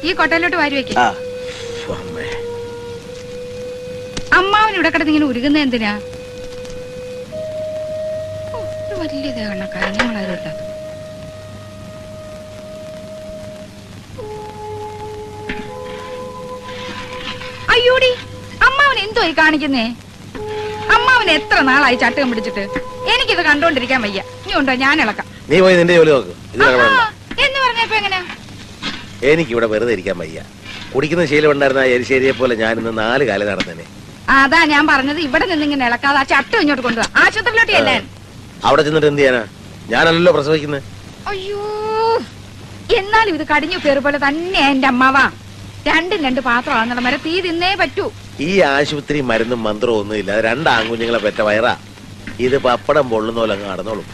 ഈ കൊട്ടയിലോട്ട് വാരി വെക്ക. അമ്മാവൻ ഇവിടെ കിടന്ന് ഇങ്ങനെ ഉരുകുന്ന എന്തിനാ? വലിയ ദേവണ്ണക്കാരൻ ഞങ്ങളാരും. അയ്യോടി, അമ്മാവൻ എന്തോ ഈ കാണിക്കുന്നേ? അമ്മാവൻ എത്ര നാളായി ചട്ടകം പിടിച്ചിട്ട്? എനിക്കിത് കണ്ടോണ്ടിരിക്കാൻ വയ്യ. നീ ഉണ്ടോ? ഞാൻ ഇളക്കാം. നീ പോയി നിന്റെ ജോലി നോക്ക്. എന്ന് പറഞ്ഞപ്പോ എങ്ങനെ? എനിക്ക് ഇവിടെ വെറുതെ ഇരിക്കാൻ വയ്യ. കുടിക്കുന്ന ശീലം ഉണ്ടായിരുന്ന എരിശ്ശേരിയെ പോലെ ഞാനിന്ന് 4 കാലം നടന്നേനെ. അതാ ഞാൻ പറഞ്ഞത്, ഇവിടെ നിന്ന് ഇങ്ങനെ ഇളക്കാതെ ആ ചട്ടം ഇങ്ങോട്ട് കൊണ്ടുപോവാ. ആശുപത്രിയിലോട്ട് അല്ലേ? അവിടെ ചെന്നിട്ട് എന്ത് ചെയ്യാനാ? ഞാനല്ലോ പ്രസവിക്കുന്നത്. അയ്യോ, എന്നാലും ഇത് കടിഞ്ഞു പേര് പോലെ തന്നെ എന്റെ അമ്മാവാ. 2 പാത്രമാണെന്നുള്ള മരം തീ തിന്നേ പറ്റൂ. ഈ ആശുപത്രി മരുന്നും മന്ത്രവും ഒന്നുമില്ല. 2 ആൺകുഞ്ഞുങ്ങളെ പെറ്റ വയറാ. ഇത് പപ്പടം പൊള്ളുന്ന പോലെ അങ്ങ് നടന്നോളും.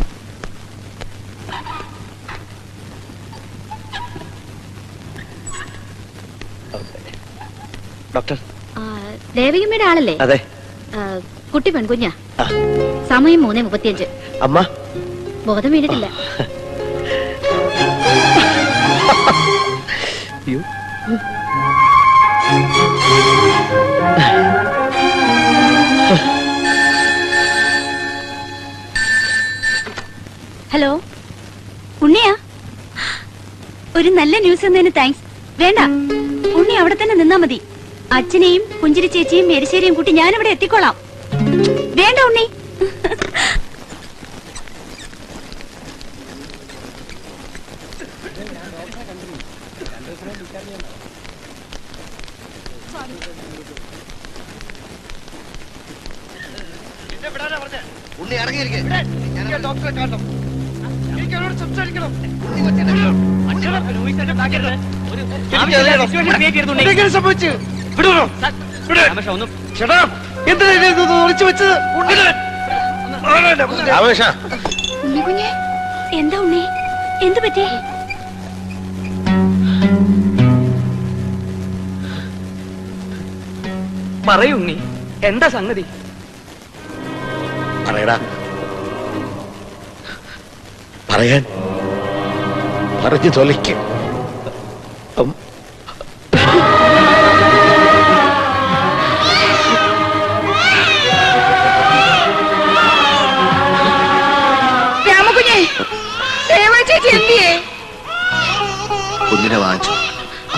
ഡോക്ടർ ദേവികമ്മയുടെ ആളല്ലേ? അതെ. കുട്ടി പെൺകുഞ്ഞാ. സമയം 3:35. അമ്മ ബോധം വീണിട്ടില്ല. ഹലോ, ഉണ്ണിയാ? ഒരു നല്ല ന്യൂസ് എന്നതിന് താങ്ക്സ്. വേണ്ട, ഉണ്ണി അവിടെ തന്നെ നിന്നാ മതി. അച്ഛനെയും പുഞ്ചിരി ചേച്ചിയും എരിശ്ശേരിയും കൂട്ടി ഞാനിവിടെ എത്തിക്കോളാം. വേണ്ട ഉണ്ണി. ഉണ്ണി ഇറങ്ങിയിരിക്കെ. ഡോക്ടറെ കാണണം. സംസാരിക്കണം. എന്താ ഉണ്ണി, എന്ത് പറ്റി? പറയുണ്ണി, എന്താ സംഗതി? പറയടാ. പറയാൻ പറഞ്ഞു തൊലയ്ക്ക്. രാമകുഞ്ഞെ, ചേച്ചി എന്തിയേ? കുഞ്ഞിനെ വാങ്ങിച്ചു.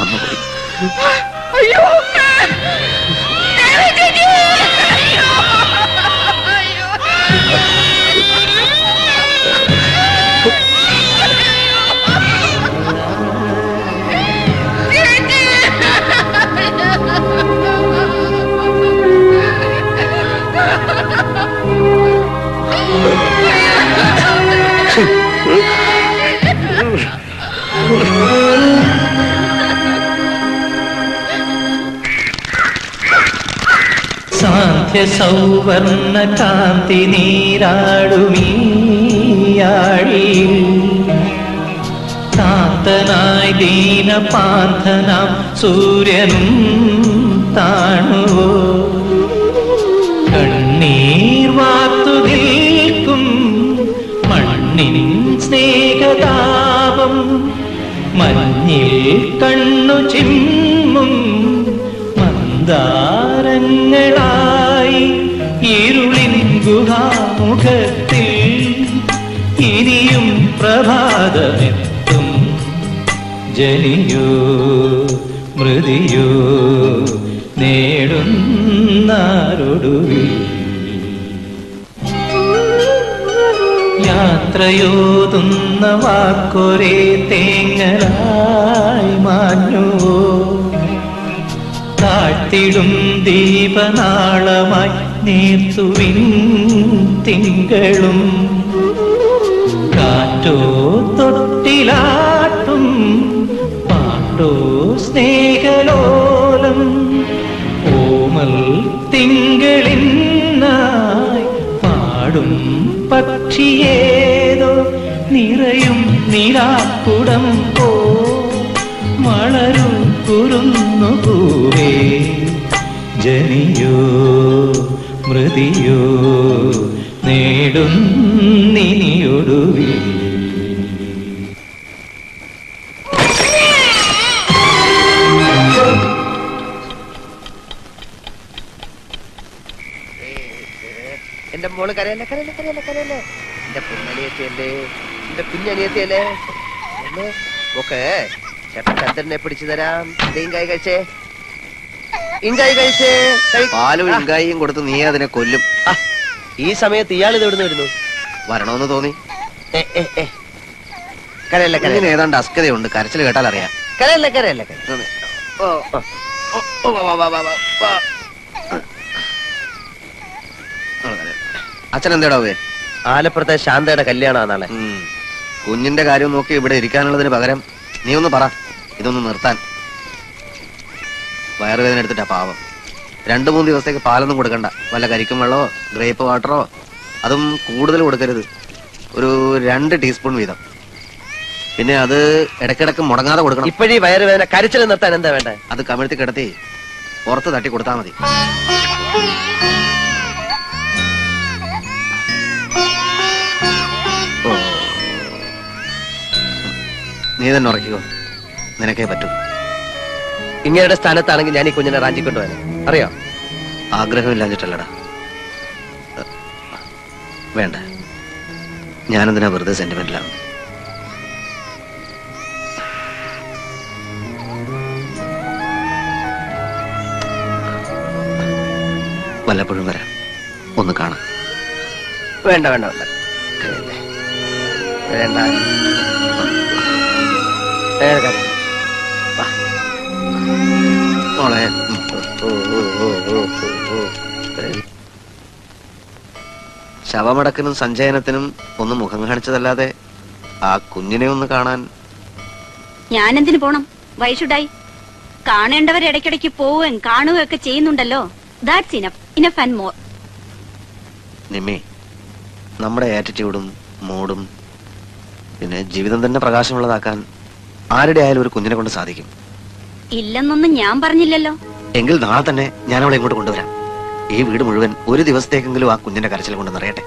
അമ്മ പോയി. അയ്യോ, സാന്ധ്യ സൗവർണ കാന്തി നീരാടുമീയാഴി കാന്തനായി ദീനപാന്തനാം സൂര്യനും താണുവോ കണ്ണീർ വാർത്തു നിൽക്കും മണ്ണിൻ സ്നേഹതാപം മഞ്ഞിൽ കണ്ണു ചിമ്മും മന്ദാരങ്ങളായി ഇരുളിൻ ഗുഹാമുഖത്തിൽ ഇനിയും പ്രഭാതമെത്തും ജനിയോ മൃതിയോ നേടുന്നാരൊടുവിൽ യാത്രയോതുന്ന വാക്കൊരേ തേങ്ങലായി മാഞ്ഞുവോ താഴ്ത്തിടും ദീപനാളമായി നീർത്തുവിൻ തിങ്കളും കാറ്റോ തൊട്ടിലാട്ടും പാട്ടോ സ്നേഹലോലം ഓമൽ തിങ്കളിനായി പാടും പക്ഷിയേതോ നിറയും നിലാക്കുടം പോ വളരും കുറുന്നു പൂവേ ജനിയോ മൃതിയോ നേടുന്നിനിയൊടുവിൽ എന്റെ മോള് കരയല്ലേ കരയല്ലേ കരയല്ലേ കരയല്ലേ. എന്റെ പൊന്നനിയത്തിയല്ലേ, എന്റെ കുഞ്ഞനിയത്തിയല്ലേ. ഓക്കെ ചേട്ടൻ ചന്ദ്രനെ പിടിച്ചു തരാം. ഇങ്കായി കഴിച്ചേ, ഇങ്കായി കഴിച്ചേ. പാലും ഇങ്കായിയും കൊടുത്ത് നീ അതിനെ കൊല്ലും. ഈ സമയത്ത് ഇയാൾ ഇത് എവിടുന്ന് വരുന്നു? വരണമെന്ന് തോന്നി. കരയല്ലേ ഇതിന് കരയല്ലേ ഏതാണ്ട് അസ്കതയുണ്ട്, കരച്ചിൽ കേട്ടാൽ അറിയാം. കരയല്ലേ കരയല്ലേ കരയല്ലേ. അച്ഛൻ എന്തേടാവേ? ആലപ്പുറത്തെ ശാന്തയുടെ കല്യാണാ നാളെ. കുഞ്ഞിന്റെ കാര്യം നോക്കി ഇവിടെ ഇരിക്കാനുള്ളതിന് പകരം നീ ഒന്ന് പറ ഇതൊന്ന് നിർത്താൻ. വയറുവേദന എടുത്തിട്ടാ പാവം. 2-3 ദിവസത്തേക്ക് പാലൊന്നും കൊടുക്കണ്ട. വല്ല കരിക്കും വെള്ളമോ ഗ്രേപ്പ് വാട്ടറോ, അതും കൂടുതൽ കൊടുക്കരുത്. ഒരു 2 ടീസ്പൂൺ വീതം. പിന്നെ അത് ഇടയ്ക്കിടയ്ക്ക് മുടങ്ങാതെ കൊടുക്കണം. ഇപ്പോഴീ വയറുവേദന കരച്ചിൽ നിർത്താൻ എന്താ വേണ്ടേ? അത് കമിഴ്ത്തി കിടത്തി പുറത്ത് തട്ടി കൊടുത്താൽ മതി. നീ തന്നെ ഉറക്കിക്കോ, നിനക്കേ പറ്റൂ. ഇങ്ങയുടെ സ്ഥാനത്താണെങ്കിൽ ഞാൻ ഈ കുഞ്ഞിനെ റാഞ്ചിക്കൊണ്ടുപോകാൻ അറിയോ? ആഗ്രഹമില്ലാഞ്ഞിട്ടല്ലടാ. വേണ്ട, ഞാനെന്തിനാ വെറുതെ സെന്റിമെന്റിലാണ്. വല്ലപ്പോഴും വരാം, ഒന്ന് കാണാം. വേണ്ട വേണ്ട വേണ്ട വേണ്ട. മോളെ, ശവമടക്കിനും സഞ്ചയനത്തിനും ഒന്ന് മുഖം കാണിച്ചതല്ലാതെ ആ കുഞ്ഞിനെ ഒന്ന് കാണാൻ. ഞാനെന്തിനു പോണം? വൈഷുഡായി കാണേണ്ടവർ ഇടയ്ക്കിടയ്ക്ക് പോവുകയും കാണുകയും ഒക്കെ ചെയ്യുന്നുണ്ടല്ലോ. That's enough, enough and more. Nimmi, നമ്മുടെ ആറ്റിറ്റ്യൂഡും മൂഡും പിന്നെ ജീവിതം തന്നെ പ്രകാശമുള്ളതാക്കാൻ ആരുടെ ആയാലും ഒരു കുഞ്ഞിനെ കൊണ്ട് സാധിക്കും. ഇല്ലെന്നൊന്നും ഞാൻ പറഞ്ഞില്ലല്ലോ. എങ്കിൽ നാളെ തന്നെ ഞാൻ അവളെ ഇങ്ങോട്ട് കൊണ്ടുവരാം. ഈ വീട് മുഴുവൻ ഒരു ദിവസത്തേക്കെങ്കിലും ആ കുഞ്ഞിന്റെ കരച്ചിൽ കൊണ്ട് നിറയട്ടെ.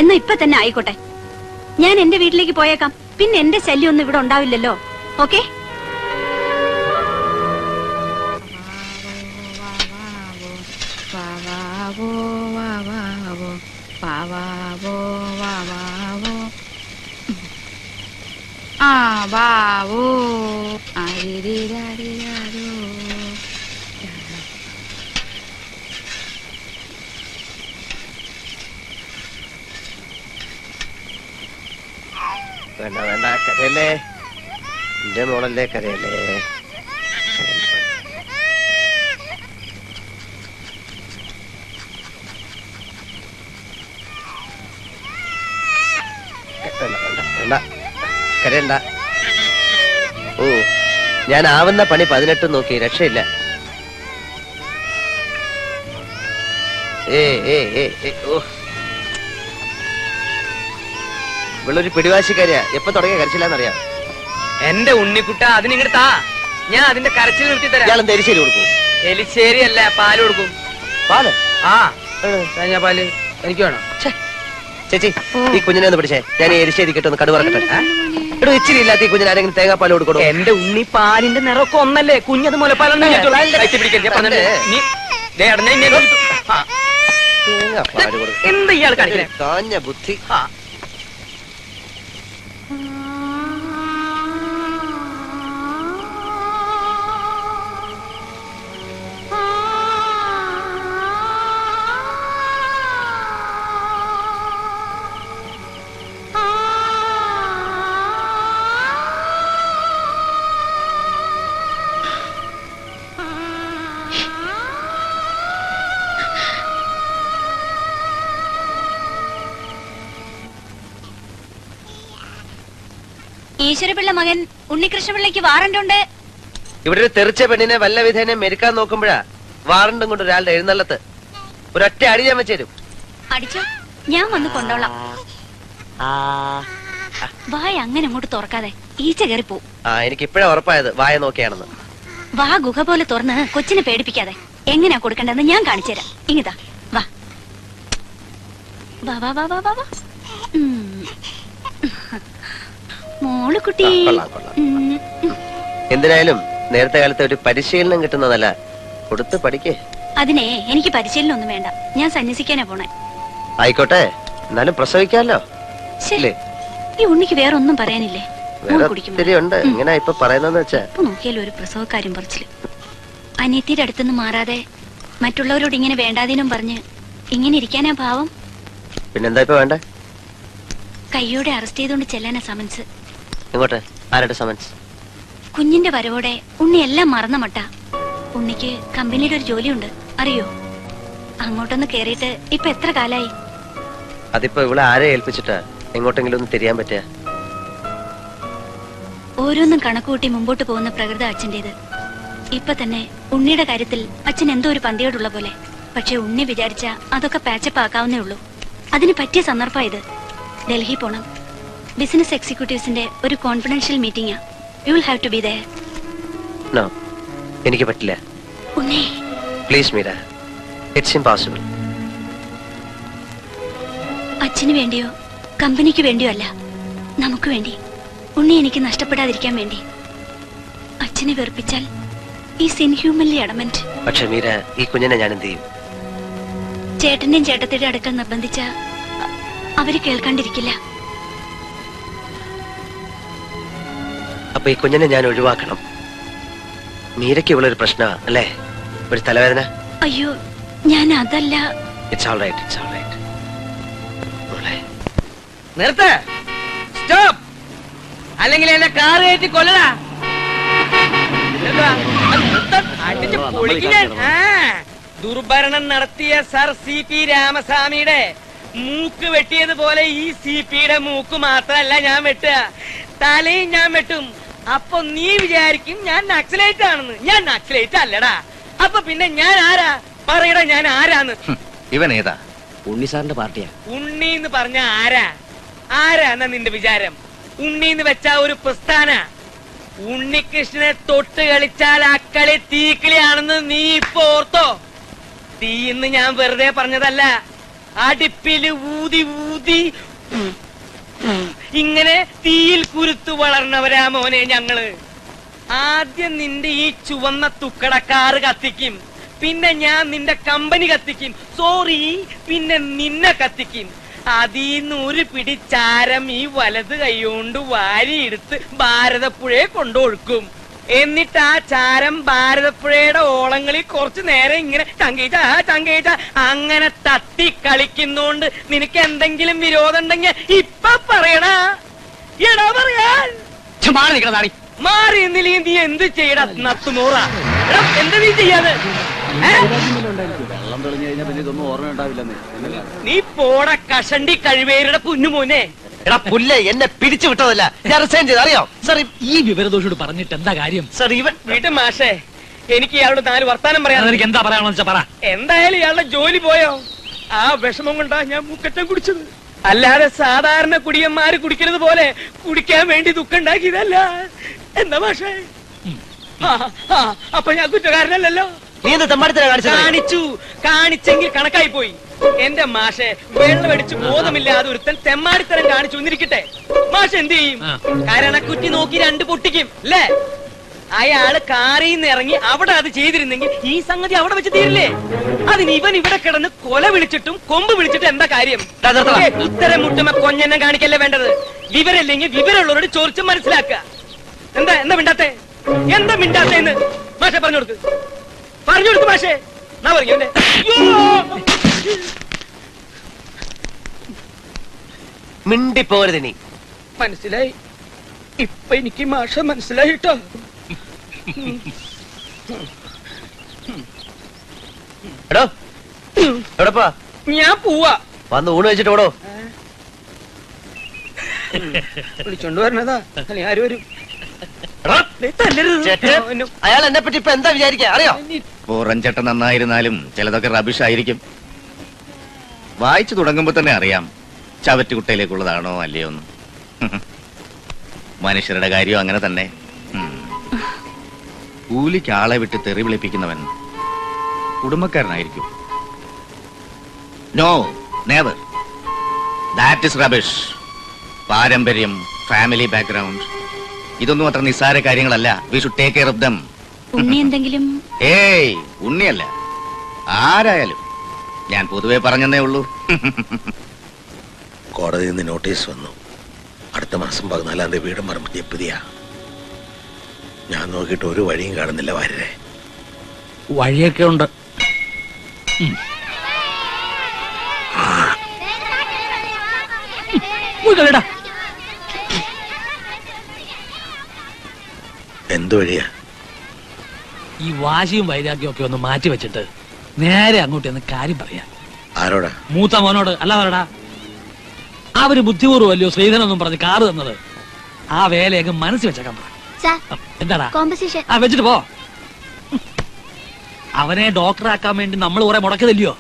എന്നാ ഇപ്പൊ തന്നെ ആയിക്കോട്ടെ. ഞാൻ എന്റെ വീട്ടിലേക്ക് പോയേക്കാം. പിന്നെ എന്റെ ശല്യം ഒന്നും ഇവിടെ ഉണ്ടാവില്ലല്ലോ. ഓക്കെ? ആ വാവോ ആരിരാരിരാരോ. വേണ്ട വേണ്ട കരയല്ലേ, എന്റെ മോളല്ലേ കരയല്ലേ. വേണ്ട വേണ്ട വേണ്ട കരയണ്ട. ഓ, ഞാൻ ആവുന്ന പണി 18 നോക്കി, രക്ഷയില്ല. ഓ, ഇവളൊരു പിടിവാശിക്കാരിയാ. എപ്പൊ തുടങ്ങിയ കരച്ചില്ലാന്നറിയാം. എന്റെ ഉണ്ണിക്കുട്ട അതിനിങ്ങോട്ട് താ, ഞാൻ അതിന്റെ കരച്ചിൽ നിർത്തി തരാം. ഇയാളെന്താ എരിശ്ശേരി കൊടുക്കും? എലിശ്ശേരി അല്ല, പാല് കൊടുക്കും. പാല്? ആ തേങ്ങാ പാല് എനിക്ക് വേണം. ചേച്ചി, ഈ കുഞ്ഞിനെ ഒന്ന് പിടിച്ചേ. ഞാൻ ഈ എരിശ്ശേരി കിട്ടുന്ന കടുവറക്കട്ടെ. എടോ, ഇച്ചിരി ഇല്ലാത്ത ഈ കുഞ്ഞിന് ആരെങ്കിലും തേങ്ങാപ്പാൽ കൊടുക്കണോ? എന്റെ ഉണ്ണി പാലിന്റെ നിറമൊക്കെ ഒന്നല്ലേ, കുഞ്ഞത് മുലപ്പാലൊന്നും എന്താ ഇയാൾ കാണിക്കണേ? കാഞ്ഞ ബുദ്ധി. ഈശ്വരപിള്ള മകൻ ഉണ്ണികൃഷ്ണപിള്ളയ്ക്ക് വാറണ്ടുണ്ട്. ഇവിടെ ഒരു തെറിച്ച പെണ്ണിനെ വല്ല വിധേനെ മെരുക്കാൻ നോക്കുമ്പോഴാ വാറണ്ടും കൊണ്ട് ഒരാളുടെ എഴുന്നള്ളത്ത്. ഒരൊറ്റ അടി ഞാൻ വെച്ചേരും. അടിച്ചോ, ഞാൻ വന്ന് കൊണ്ടോളാം. വായ അങ്ങനെ അങ്ങോട്ട് തുറക്കാതെ, ഈച്ച കയറിപ്പോ. എനിക്ക് ഇപ്പഴാ ഉറപ്പായത് വായ നോക്കിയാണെന്ന്. വാ ഗുഹ പോലെ തുറന്ന് കൊച്ചിനെ പേടിപ്പിക്കാതെ. എങ്ങനെയാ കൊടുക്കേണ്ടതെന്ന് ഞാൻ കാണിച്ചുതരാം. ഇങ്ങിതാ വാ വാ വാ വാ വാ വാ. മോള് കുട്ടി. എന്തിനായാലും നേരത്തെ കാലത്ത് ഒരു പരിശീലനം കിട്ടുന്നതല്ല, കൊടുത്ത് പഠിക്കേ. അതിനെ എനിക്ക് പരിശീലനം ഒന്നും വേണ്ട. ഞാൻ സന്യസിക്കാനാ പോണേ. ആയിക്കോട്ടെ, എന്നാലും പ്രസവിക്കാമല്ലോ ശ്ശേ, ഇല്ലേ? ഈ ഉണ്ണിക്ക് വേറെ ഒന്നും പറയാനില്ലേ? മോൻ വേറെ കുടിക്കുമ്പോ. ഒത്തിരി ഉണ്ട്. ഇങ്ങനെ ഇപ്പൊ പറയുന്നതെന്ന് വെച്ചാ ഇപ്പൊ നോക്കിയാലും ഒരു പ്രസവക്കാര്യം പറിച്ചില്. അനിയത്തിയുടെ അടുത്തുനിന്ന് മാറാതെ മറ്റുള്ളവരോട് ഇങ്ങനെ വേണ്ടാതീനും പറഞ്ഞ് ഇങ്ങനെ ഇരിക്കാനാ ഭാവം. പിന്നെന്താ ഇപ്പൊ വേണ്ടേ? കയ്യോടെ അറസ്റ്റ് ചെയ്തുകൊണ്ട് ചെല്ലാനാ സമൻസ്. ഇങ്ങോട്ട് ആരുടെ സമൻസ്? കുഞ്ഞിന്റെ വരവോടെ ഉണ്ണി എല്ലാം മറന്ന മട്ട. ഉണ്ണിക്ക് കമ്പനിയുടെ ഒരു ജോലിയുണ്ട്, അറിയോ? അങ്ങോട്ടൊന്ന് കേറിയിട്ട് ഇപ്പൊ എത്ര കാലായി? അതിപ്പോ ഇവിടെ ആരെ ഏൽപ്പിച്ചിട്ടാ എങ്ങോട്ടെങ്കിലും ഒന്ന് തിരിയാൻ പറ്റുക? ഓരോന്നും കണക്കുകൂട്ടി മുമ്പോട്ട് പോകുന്ന പ്രകൃത അച്ഛൻ്റെത്. ഇപ്പൊ തന്നെ ഉണ്ണിയുടെ കാര്യത്തിൽ അച്ഛൻ എന്തോ ഒരു പന്തിയോടുള്ള പോലെ. പക്ഷെ ഉണ്ണി വിചാരിച്ച അതൊക്കെ പാച്ചപ്പ് ആക്കാവുന്നേ ഉള്ളൂ. അതിന് പറ്റിയ സന്ദർഭം ഇത്. ഡൽഹി പോണം. ബിസിനസ് എക്സിക്യൂട്ടീവ്സിന്റെ ഒരു കോൺഫിഡൻഷ്യൽ മീറ്റിംഗാ. You will have to be there. No, എനിക്ക് പറ്റില്ല. Unni, please Meera, it's impossible. അച്ഛന് വേണ്ടിയോ കമ്പനിക്ക് വേണ്ടിയോ അല്ല, നമുക്ക് വേണ്ടി. ഉണ്ണി എനിക്ക് നഷ്ടപ്പെടാതിരിക്കാൻ വേണ്ടി. അച്ഛനെ വെറുപ്പിച്ചാൽ ഈസ് ഇൻഹ്യൂമൻലി അഡമന്റ്. പക്ഷെ മീര, ഈ കുഞ്ഞിനെ ഞാൻ എന്ത് ചെയ്യും? ചേട്ടന്റെയും ചേട്ടത്തിയുടെ അടുക്കൽ നിർബന്ധിച്ച അവര് കേൾക്കാണ്ടിരിക്കില്ല. അപ്പൊ ഈ കുഞ്ഞിനെ ഞാൻ ഒഴിവാക്കണം. മീരയ്ക്ക് ഇവളൊരു പ്രശ്ന അല്ലേ? ഒരു തലവേദന? അയ്യോ, ഞാൻ അതല്ല. It's all right, it's all right. നിർത്ത്, സ്റ്റോപ്പ്, അല്ലെങ്കിൽ എന്നെ കാറ് കയറ്റി കൊല്ലടാ. അടിച്ച് പൊളിക്കും ഞാൻ. ദുർഭരണം നടത്തിയ സർ CP രാമസ്വാമിയുടെ മൂക്ക് വെട്ടിയതുപോലെ ഈ CPയുടെ മൂക്ക് മാത്രമല്ല ഞാൻ വെട്ടുക, തലയും ഞാൻ വെട്ടും. അപ്പൊ നീ വിചാരിക്കും ഞാൻ നക്സലൈറ്റ് ആണെന്ന്. ഞാൻ നക്സലൈറ്റ് അല്ലടാ. അപ്പൊ പിന്നെ ഞാൻ ആരാ? പറയടാ, ഞാൻ ആരാന്ന്. ഇവൻ ഏതാ? ഉണ്ണി സാറിന്റെ പാർട്ടിയാ. ഉണ്ണി എന്ന് പറഞ്ഞ ആരാ? ആരാന്നാ നിന്റെ വിചാരം? ഉണ്ണി എന്ന് വെച്ചാ ഒരു പ്രസ്ഥാന. ഉണ്ണികൃഷ്ണനെ തൊട്ട് കളിച്ചാൽ അക്കളി തീക്കിളിയാണെന്ന് നീ ഇപ്പൊ ഓർത്തോ? തീ എന്ന് ഞാൻ വെറുതെ പറഞ്ഞതല്ല. അടുപ്പില് ഊതി ഊതി ഇങ്ങനെ തീയിൽ കുരുത്തു വളർന്നവരാ മോനെ ഞങ്ങള്. ആദ്യം നിന്റെ ഈ ചുവന്ന തുക്കടക്കാറ് കത്തിക്കും, പിന്നെ ഞാൻ നിന്റെ കമ്പനി കത്തിക്കും. സോറി, പിന്നെ നിന്നെ കത്തിക്കും. അതീന്ന് ഒരു പിടി ചാരം ഈ വലത് കൈകൊണ്ട് വാരിയെടുത്ത് ഭാരതപ്പുഴയെ കൊണ്ടൊഴുക്കും. എന്നിട്ട് ആ ചാരം ഭാരതപ്പുഴയുടെ ഓളങ്ങളിൽ കുറച്ചു നേരം ഇങ്ങനെ ചങ്കേച്ച അങ്ങനെ തട്ടി കളിക്കുന്നോണ്ട് നിനക്ക് എന്തെങ്കിലും വിരോധം ഉണ്ടെങ്കിൽ ഇപ്പൊ പറയണ. എടാ പറയാൻ മാറി എന്നില്ലെങ്കിൽ നീ എന്ത് ചെയ്യടാ നത്തുമോറ? എന്താ നീ ചെയ്യാതെ? നീ പോട കഷണ്ടി കഴിവേരുടെ പുന്നുമോനെ. എടാ പുല്ലേ, എന്നെ പിടിച്ചു വിട്ടതല്ല, ഞാൻ റിസൈൻ ചെയ്ത്. അറിയോ സാർ? ഈ വിവരദോഷോട് പറഞ്ഞിട്ട് എന്താ കാര്യം? സാർ, ഇവൻ വീട്ടു മാഷേ, എനിക്ക് ഇയാളോട് 4 വർത്താനം പറയാം. എനിക്ക് എന്താ പറയാണെന്ന് വെച്ചാ പറ. എന്തായാലും ഇയാളുടെ ജോലി പോയോ? ആ വിഷമം കൊണ്ടാ ഞാൻ മുക്കറ്റം കുടിച്ചത്. അല്ലാതെ സാധാരണ കുടിയന്മാര് കുടിക്കുന്നത് പോലെ കുടിക്കാൻ വേണ്ടി ദുഃഖം ഉണ്ടാക്കിയതല്ല. എന്താ മാഷേ? അപ്പൊ ഞാൻ കുറ്റക്കാരനല്ലല്ലോ. നീ എന്ത് തെമ്മാടിത്തരം കാണിച്ചത്? കാണിച്ചെങ്കിൽ കണക്കായി പോയി. എന്റെ മാഷെ, വെള്ളമടിച്ച് ബോധമില്ലാതെ ഒരുത്തൻ തെമ്മാടിത്തരം കാണിച്ചു എന്നിരിക്കട്ടെ, മാഷ് എന്ത് ചെയ്യും? കരണക്കുറ്റി നോക്കി 2 പൊട്ടിക്കും അല്ലേ? അയാള് കാറിൽ നിന്ന് ഇറങ്ങി അവിടെ അത് ചെയ്തിരുന്നെങ്കിൽ ഈ സംഗതി അവിടെ വെച്ച് തീരില്ലേ? അതിന് ഇവൻ ഇവിടെ കിടന്ന് കൊല വിളിച്ചിട്ടും കൊമ്പ് വിളിച്ചിട്ടും എന്താ കാര്യം? ഇത്തരം മുട്ടുമ കൊഞ്ഞെണ്ണം കാണിക്കല്ലേ വേണ്ടത്. വിവരമില്ലെങ്കിൽ വിവരമുള്ളവരോട് ചോദിച്ച് മനസ്സിലാക്കുക. എന്താ മിണ്ടാത്തെ? എന്താ മിണ്ടാത്തേന്ന് മാഷെ പറഞ്ഞു കൊടുക്ക്. പറഞ്ഞു കൊടുക്ക് മാഷെ. നാ പറഞ്ഞു. മിണ്ടിപ്പോരുത് നീ. മനസ്സിലായി. ഇപ്പൊ എനിക്ക് മാഷ മനസ്സിലായിട്ടോ. എടോ, എവിടെപ്പാ? ഞാൻ പോവാ. വന്ന് ഊണ് വെച്ചിട്ട് ഓടോ. വിളിച്ചോണ്ട് വരണതാ. ആര് വരും? അയാൾ എന്നെ പറ്റി ഇപ്പൊ എന്താ വിചാരിക്കാ അറിയോ? പുറംചട്ട നന്നായിരുന്നാലും ചിലതൊക്കെ റബിഷ് ആയിരിക്കും. വായിച്ചു തുടങ്ങുമ്പോ തന്നെ അറിയാം ചവറ്റുകുട്ടയിലേക്കുള്ളതാണോ അല്ലയോ എന്ന്. മനുഷ്യരുടെ കാര്യം അങ്ങനെ തന്നെ. കൂലിക്ക് ആളെ വിട്ട് തെറി വിളിപ്പിക്കുന്നവൻ കുടുംബക്കാരനായിരിക്കും. No, never. That is rubbish. പാരമ്പര്യം, ഫാമിലി ബാക്ക്ഗ്രൗണ്ട്, ഇതൊന്നും അത്ര നിസ്സാര കാര്യങ്ങളല്ല. We should take care of them. Unni എന്തെങ്കിലും? ഏയ്, ഉണ്ണിയല്ല, ആരായാലും ഞാൻ പൊതുവെ പറഞ്ഞെന്നേ ഉള്ളൂ. കോടതിയിൽ നിന്ന് നോട്ടീസ് വന്നു. അടുത്ത മാസം 14-ാം തീയതി വീടും പറമ്പ് ജപ്തിയാ. ഞാൻ നോക്കിയിട്ട് ഒരു വഴിയും കാണുന്നില്ല വാര്യരെ. വഴിയൊക്കെ ഉണ്ട്. എന്ത് വഴിയാ? ഈ വാശിയും വൈരാഗ്യവും ഒക്കെ ഒന്ന് മാറ്റി വെച്ചിട്ട് നേരെ അങ്ങോട്ട് എന്ന് കാര്യം പറയാം. ആരോടാ? മൂത്ത മോനോട്. അല്ലാതാടാ, അവര് ബുദ്ധിപൂർവ്വമല്ലയോ ശ്രീധനൊന്നും പറഞ്ഞ് കാറ് തന്നത്. ആ വേലയൊക്കെ മനസ്സിൽ വെച്ചേക്കാൻ പറ. എന്താടാ വെച്ചിട്ട് പോ. അവനെ ഡോക്ടറാക്കാൻ വേണ്ടി നമ്മൾ കുറെ മുടക്കതില്ലയോ?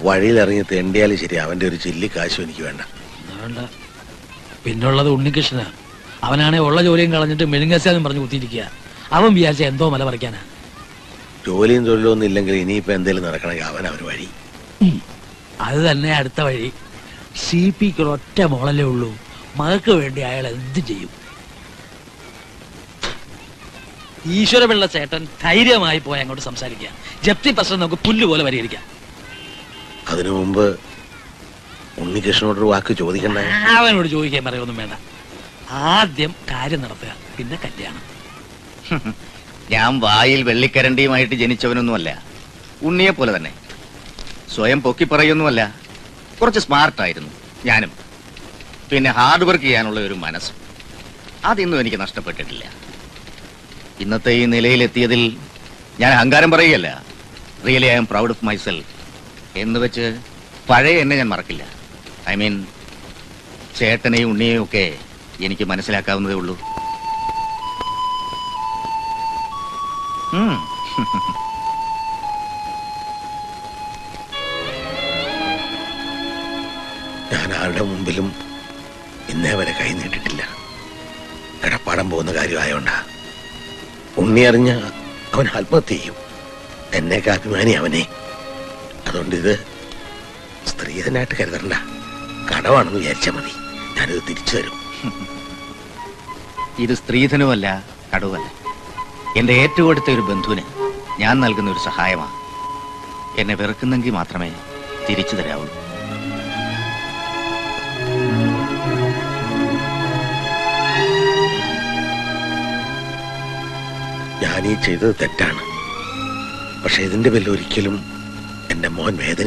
വഴിയിലിറങ്ങി തെണ്ടിയാലും ശരി, അവന്റെ ഒരു ചില്ലി കാശും എനിക്ക് വേണ്ട. പിന്നുള്ളത് ഉണ്ണികൃഷ്ണനാ. അവനാണെ ഉള്ള ജോലിയും കളഞ്ഞിട്ട് മെഴുങ്ങസാന്നും പറഞ്ഞ് കുത്തിയിരിക്കുക. അവൻ വിചാരിച്ച എന്തോ മല പറിക്കാനാ. ജോലിയും തൊഴിലും ഒന്നും ഇല്ലെങ്കിൽ ഇനിയിപ്പോ എന്തേലും നടക്കണമെങ്കിൽ അവനൊരു വഴി. അത് തന്നെ അടുത്ത വഴി. CP ഒറ്റ മോളല്ലേ ഉള്ളൂ. മകൾക്ക് വേണ്ടി അയാൾ എന്ത് ചെയ്യും? ഈശ്വരപിള്ള ചേട്ടൻ ധൈര്യമായി പോയി അങ്ങോട്ട് സംസാരിക്കുക. ജപ്തി പ്രശ്നം നമുക്ക് പുല്ലുപോലെ പരിഹരിക്കാം. അതിനു മുമ്പ് ഉണ്ണികൃഷ്ണനോടൊരു വാക്ക് ചോദിക്കണ്ടേ? അവനോട് ചോദിക്കാൻ പറയൊന്നും വേണ്ട. ആദ്യം കാര്യം നടത്തുക, പിന്നെ കല്യാണം. ഞാൻ വായിൽ വെള്ളിക്കരണ്ടിയുമായിട്ട് ജനിച്ചവനൊന്നുമല്ല. ഉണ്ണിയെ പോലെ തന്നെ സ്വയം പൊക്കി പറയൊന്നുമല്ല. കുറച്ച് സ്മാർട്ടായിരുന്നു ഞാനും. പിന്നെ ഹാർഡ് വർക്ക് ചെയ്യാനുള്ള ഒരു മനസ്സും അതൊന്നും എനിക്ക് നഷ്ടപ്പെട്ടിട്ടില്ല. ഇന്നത്തെ ഈ നിലയിലെത്തിയതിൽ ഞാൻ അഹങ്കാരം പറയുകയല്ല. Really I am proud of myself. എന്ന് വെച്ച് പഴയ എന്നെ ഞാൻ മറക്കില്ല. ഐ മീൻ, ചേട്ടനെയും ഉണ്ണിയെയും ഒക്കെ എനിക്ക് മനസ്സിലാക്കാവുന്നതേ ഉള്ളൂ. ഞാൻ ആരുടെ മുമ്പിലും ഇന്നേ വരെ കൈ നീട്ടിട്ടില്ല. കിടപ്പാടം പോകുന്ന കാര്യമായോണ്ടാ. ഉണ്ണി അറിഞ്ഞ അവൻ ആത്മഹത്യ ചെയ്യും. എന്നേക്ക് അഭിമാനി അവനെ. അതുകൊണ്ട് ഇത് സ്ത്രീധനായിട്ട് കരുതണ്ട, കടമാണെന്ന് വിചാരിച്ചാൽ മതി. ഞാനിത് തിരിച്ചു തരും. ഇത് സ്ത്രീധനമല്ല, കടവല്ല. എന്റെ ഏറ്റവും അടുത്ത ഒരു ബന്ധുവിന് ഞാൻ നൽകുന്ന ഒരു സഹായമാണ്. എന്നെ വെറുക്കുന്നെങ്കിൽ മാത്രമേ തിരിച്ചു തരാവൂ. ഞാനീ ചെയ്തത് തെറ്റാണ്. പക്ഷെ ഇതിന്റെ പേരിൽ ഒരിക്കലും എന്റെ മോൻ വേദനിക്കരുത്.